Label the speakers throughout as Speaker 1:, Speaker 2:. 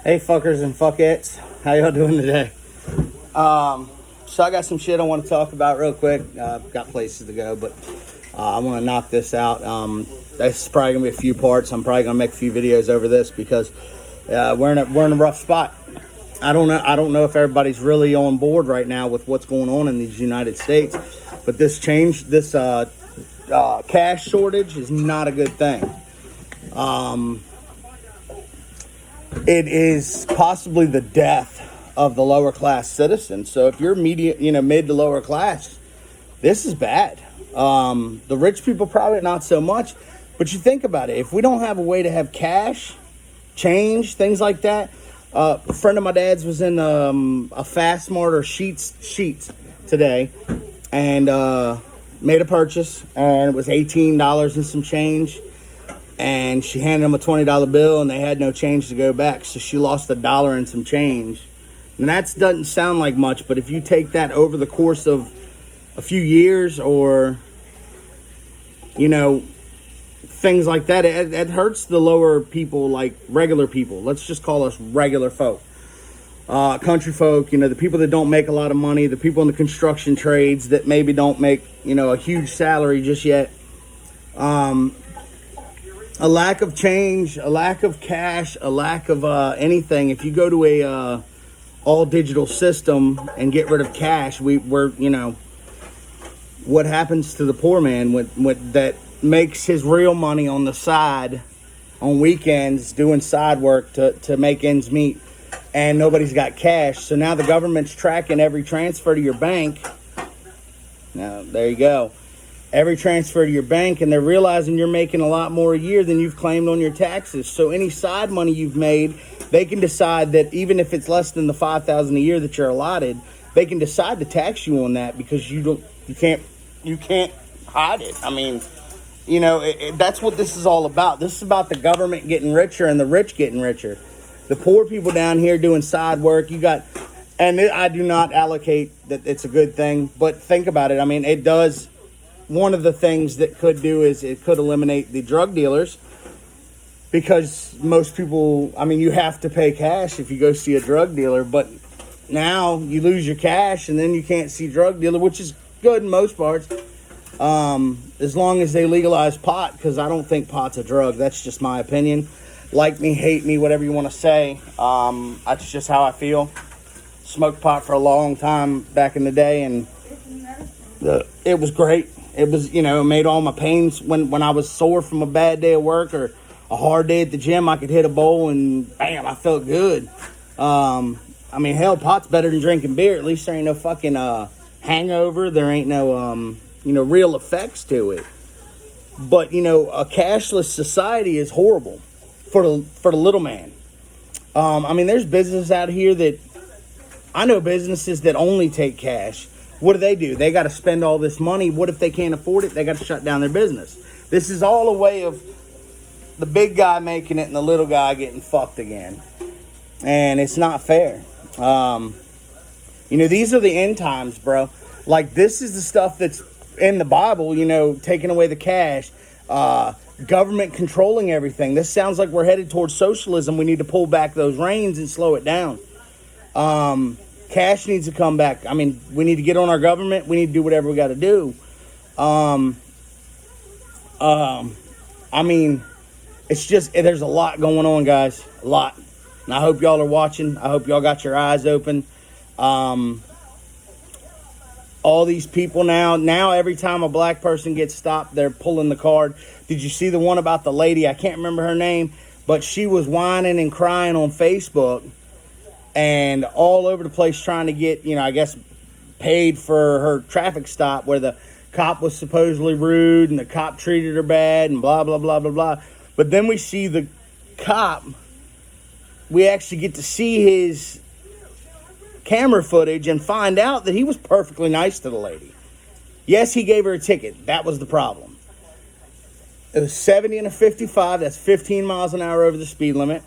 Speaker 1: Hey fuckers and fuckettes, how y'all doing today? So I got some shit I want to talk about real quick. Got places to go, but I want to knock this out. This is probably gonna be a few parts. I'm probably gonna make a few videos over this because we're in a rough spot. I don't know if everybody's really on board right now with what's going on in these United States, but this cash shortage is not a good thing. It is possibly the death of the lower class citizen. So if you're mid to lower class, this is bad. The rich people probably not so much, but you think about it. If we don't have a way to have cash, change, things like that. A friend of my dad's was in a Fast Mart or Sheets today, and made a purchase, and it was $18 and some change. And she handed them a $20 bill, and they had no change to go back. So she lost $1 and some change. And that doesn't sound like much, but if you take that over the course of a few years or, things like that, it hurts the lower people, like regular people. Let's just call us regular folk. Country folk, the people that don't make a lot of money, the people in the construction trades that maybe don't make, a huge salary just yet. A lack of change, a lack of cash, a lack of anything. If you go to a all digital system and get rid of cash, we're what happens to the poor man that makes his real money on the side on weekends doing side work to make ends meet, and nobody's got cash. So now the government's tracking every transfer to your bank. Now there you go. Every transfer to your bank, and they're realizing you're making a lot more a year than you've claimed on your taxes. So any side money you've made, they can decide that even if it's less than the $5,000 a year that you're allotted, they can decide to tax you on that because you can't hide it. I mean, that's what this is all about. This is about the government getting richer and the rich getting richer. The poor people down here doing side work, and I do not allocate that it's a good thing, but think about it. I mean, it does. One of the things that could do is it could eliminate the drug dealers, because most people, you have to pay cash if you go see a drug dealer, but now you lose your cash and then you can't see drug dealer, which is good in most parts, as long as they legalize pot, because I don't think pot's a drug. That's just my opinion. Like me, hate me, whatever you want to say. That's just how I feel. Smoked pot for a long time back in the day, and it was great. It was, it made all my pains when I was sore from a bad day of work or a hard day at the gym. I could hit a bowl and bam, I felt good. Hell, pot's better than drinking beer. At least there ain't no fucking hangover. There ain't no real effects to it. But a cashless society is horrible for the little man. There's businesses out here that I know businesses that only take cash. What do? They got to spend all this money. What if they can't afford it? They got to shut down their business. This is all a way of the big guy making it and the little guy getting fucked again. And it's not fair. These are the end times, bro. Like, this is the stuff that's in the Bible, taking away the cash, government controlling everything. This sounds like we're headed towards socialism. We need to pull back those reins and slow it down. Cash needs to come back. We need to get on our government. We need to do whatever we got to do. It's just, there's a lot going on, guys. A lot. And I hope y'all are watching. I hope y'all got your eyes open. All these people now every time a black person gets stopped, they're pulling the card. Did you see the one about the lady? I can't remember her name, but she was whining and crying on Facebook and all over the place trying to get, paid for her traffic stop, where the cop was supposedly rude and the cop treated her bad and blah, blah, blah, blah, blah. But then we see the cop, we actually get to see his camera footage and find out that he was perfectly nice to the lady. Yes, he gave her a ticket. That was the problem. It was 70 and a 55. That's 15 miles an hour over the speed limit.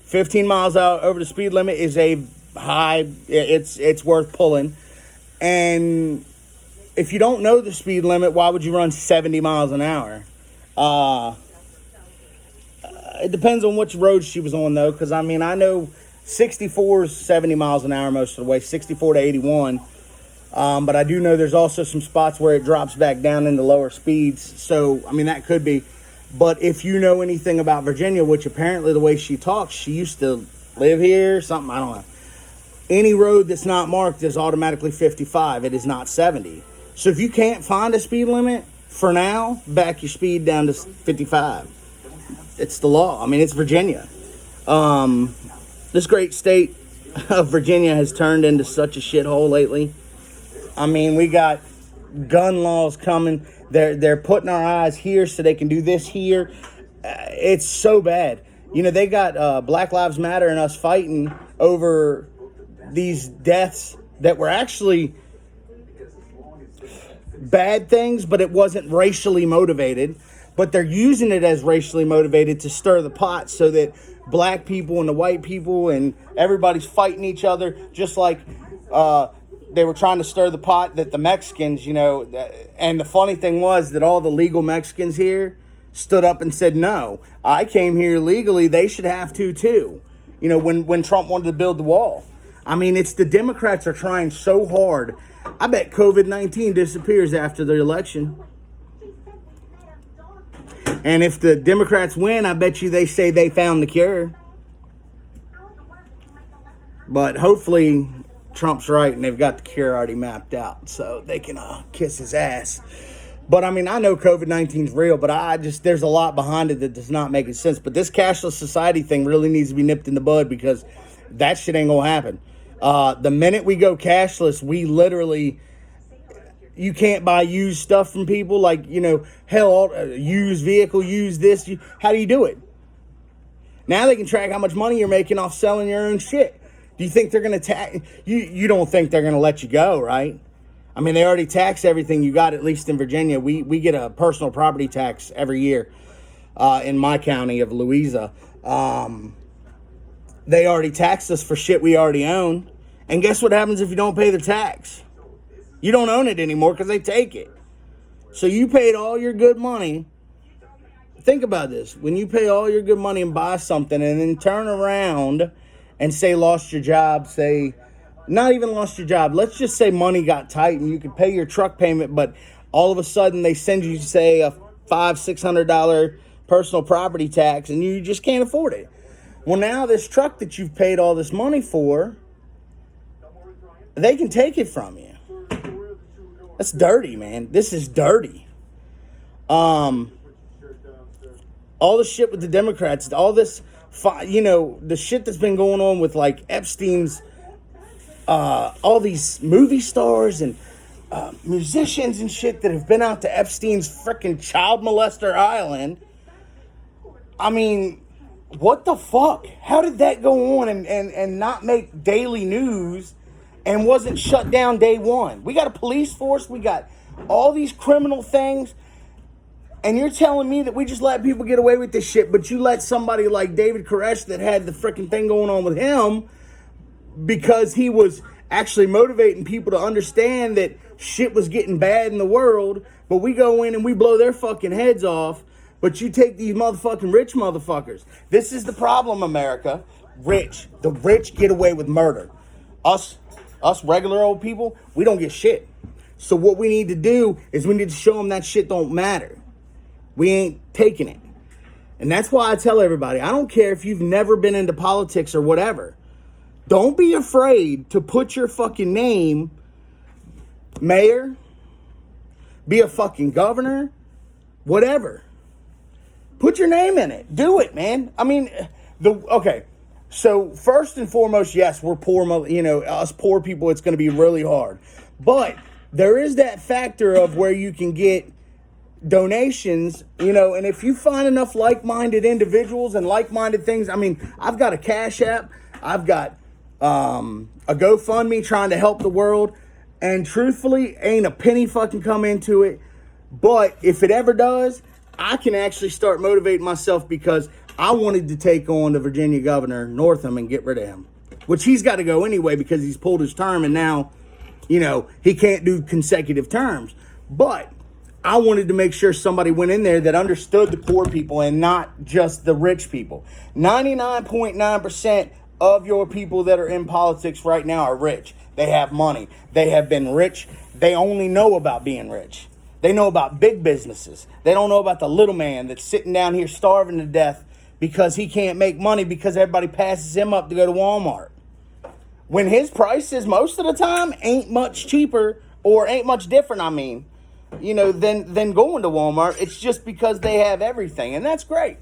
Speaker 1: 15 miles over the speed limit is a high. It's worth pulling. And if you don't know the speed limit, why would you run 70 miles an hour? It depends on which road she was on, though, because, I know 64 is 70 miles an hour most of the way, 64 to 81. But I do know there's also some spots where it drops back down into lower speeds. So, I mean, that could be. But if you know anything about Virginia, which apparently the way she talks, she used to live here, something, I don't know. Any road that's not marked is automatically 55. It is not 70. So if you can't find a speed limit, for now, back your speed down to 55. It's the law. I mean, it's Virginia. This great state of Virginia has turned into such a shithole lately. I mean, we got gun laws coming. They're putting our eyes here so they can do this here. It's so bad. You know, they got Black Lives Matter and us fighting over these deaths that were actually bad things, but it wasn't racially motivated. But they're using it as racially motivated to stir the pot so that black people and the white people and everybody's fighting each other, just like they were trying to stir the pot that the Mexicans, you know, and the funny thing was that all the legal Mexicans here stood up and said, no, I came here legally. They should have to too. You know, when Trump wanted to build the wall. I mean, it's the Democrats are trying so hard. I bet COVID-19 disappears after the election. And if the Democrats win, I bet you they say they found the cure. But hopefully Trump's right and they've got the cure already mapped out so they can kiss his ass. But I mean, I know COVID-19 is real, but there's a lot behind it that does not make sense. But this cashless society thing really needs to be nipped in the bud because that shit ain't gonna happen. The minute we go cashless, we literally, you can't buy used stuff from people, like, you know, hell, used vehicle, use this. How do you do it? Now they can track how much money you're making off selling your own shit. Do you think they're going to tax? You don't think they're going to let you go, right? I mean, they already tax everything you got, at least in Virginia. We get a personal property tax every year in my county of Louisa. They already taxed us for shit we already own. And guess what happens if you don't pay the tax? You don't own it anymore because they take it. So you paid all your good money. Think about this. When you pay all your good money and buy something and then turn around and say lost your job, say not even lost your job. Let's just say money got tight and you could pay your truck payment, but all of a sudden they send you, say, a $500-$600 personal property tax and you just can't afford it. Well, now this truck that you've paid all this money for, they can take it from you. That's dirty, man. This is dirty. All the shit with the Democrats, all this, you know, the shit that's been going on with, like, Epstein's, all these movie stars and musicians and shit that have been out to Epstein's freaking child molester island. I mean, what the fuck? How did that go on and not make daily news and wasn't shut down day one? We got a police force. We got all these criminal things. And you're telling me that we just let people get away with this shit, but you let somebody like David Koresh that had the freaking thing going on with him because he was actually motivating people to understand that shit was getting bad in the world, but we go in and we blow their fucking heads off, but you take these motherfucking rich motherfuckers. This is the problem, America. Rich. The rich get away with murder. Us regular old people, we don't get shit. So what we need to do is we need to show them that shit don't matter. We ain't taking it. And that's why I tell everybody, I don't care if you've never been into politics or whatever. Don't be afraid to put your fucking name, mayor, be a fucking governor, whatever. Put your name in it. Do it, man. I mean, okay. So first and foremost, yes, we're poor, you know, us poor people, it's going to be really hard. But there is that factor of where you can get donations, you know, and if you find enough like-minded individuals and like-minded things, I mean, I've got a Cashapp, I've got a GoFundMe trying to help the world, and truthfully, ain't a penny fucking come into it, but if it ever does, I can actually start motivating myself because I wanted to take on the Virginia governor, Northam, and get rid of him, which he's got to go anyway because he's pulled his term and now, you know, he can't do consecutive terms, but I wanted to make sure somebody went in there that understood the poor people and not just the rich people. 99.9% of your people that are in politics right now are rich. They have money. They have been rich. They only know about being rich. They know about big businesses. They don't know about the little man that's sitting down here starving to death because he can't make money because everybody passes him up to go to Walmart. When his prices most of the time ain't much cheaper or ain't much different, than going to Walmart. It's just because they have everything, and that's great.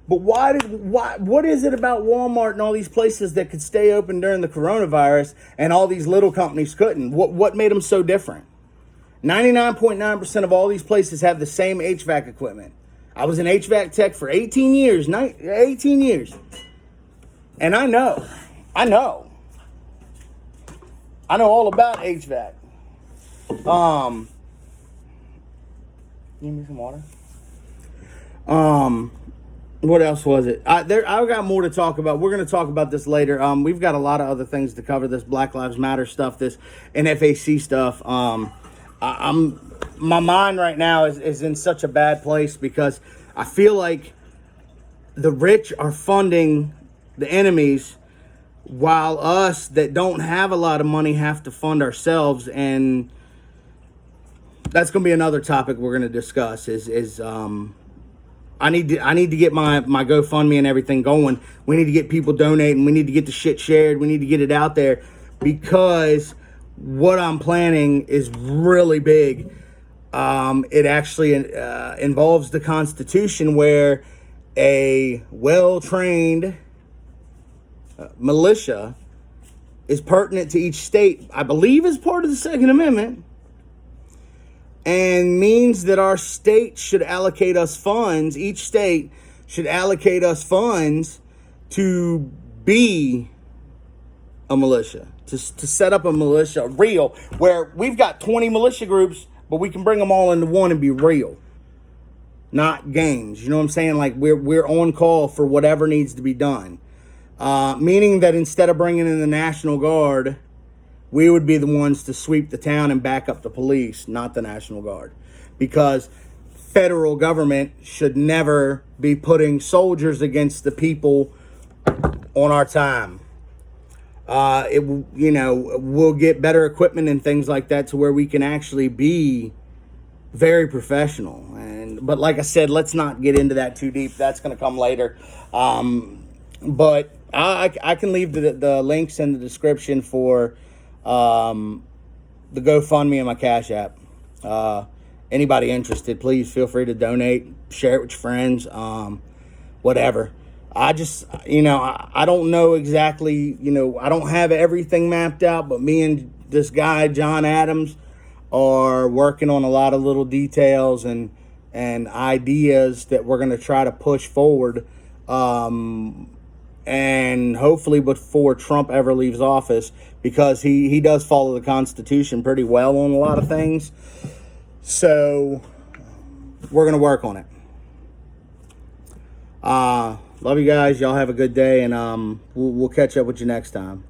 Speaker 1: But what is it about Walmart and all these places that could stay open during the coronavirus and all these little companies couldn't? What made them so different? 99.9% of all these places have the same HVAC equipment. I was an HVAC tech for 18 years. 18 years. And I know all about HVAC. Give me some water. What else was it? I got more to talk about. We're going to talk about this later. We've got a lot of other things to cover. This Black Lives Matter stuff, this NFAC stuff. My mind right now is in such a bad place because I feel like the rich are funding the enemies while us that don't have a lot of money have to fund ourselves. And that's going to be another topic we're going to discuss I need to get my GoFundMe and everything going. We need to get people donating. We need to get the shit shared. We need to get it out there because what I'm planning is really big. It actually involves the Constitution, where a well-trained militia is pertinent to each state, I believe is part of the Second Amendment, and means that our state should allocate us funds. Each state should allocate us funds to be a militia, to set up a militia, real, where we've got 20 militia groups, but we can bring them all into one and be real, not games. You know what I'm saying? Like we're on call for whatever needs to be done. Meaning that instead of bringing in the National Guard, we would be the ones to sweep the town and back up the police, not the National Guard. Because federal government should never be putting soldiers against the people on our time. We'll get better equipment and things like that to where we can actually be very professional. But like I said, let's not get into that too deep. That's going to come later. But I can leave the links in the description for the GoFundMe and my Cash App. Anybody interested, please feel free to donate, share it with your friends, whatever. I just, I don't know exactly, I don't have everything mapped out, but me and this guy, John Adams, are working on a lot of little details and ideas that we're going to try to push forward. And hopefully before Trump ever leaves office, because he does follow the Constitution pretty well on a lot of things. So we're going to work on it. Love you guys. Y'all have a good day, and we'll catch up with you next time.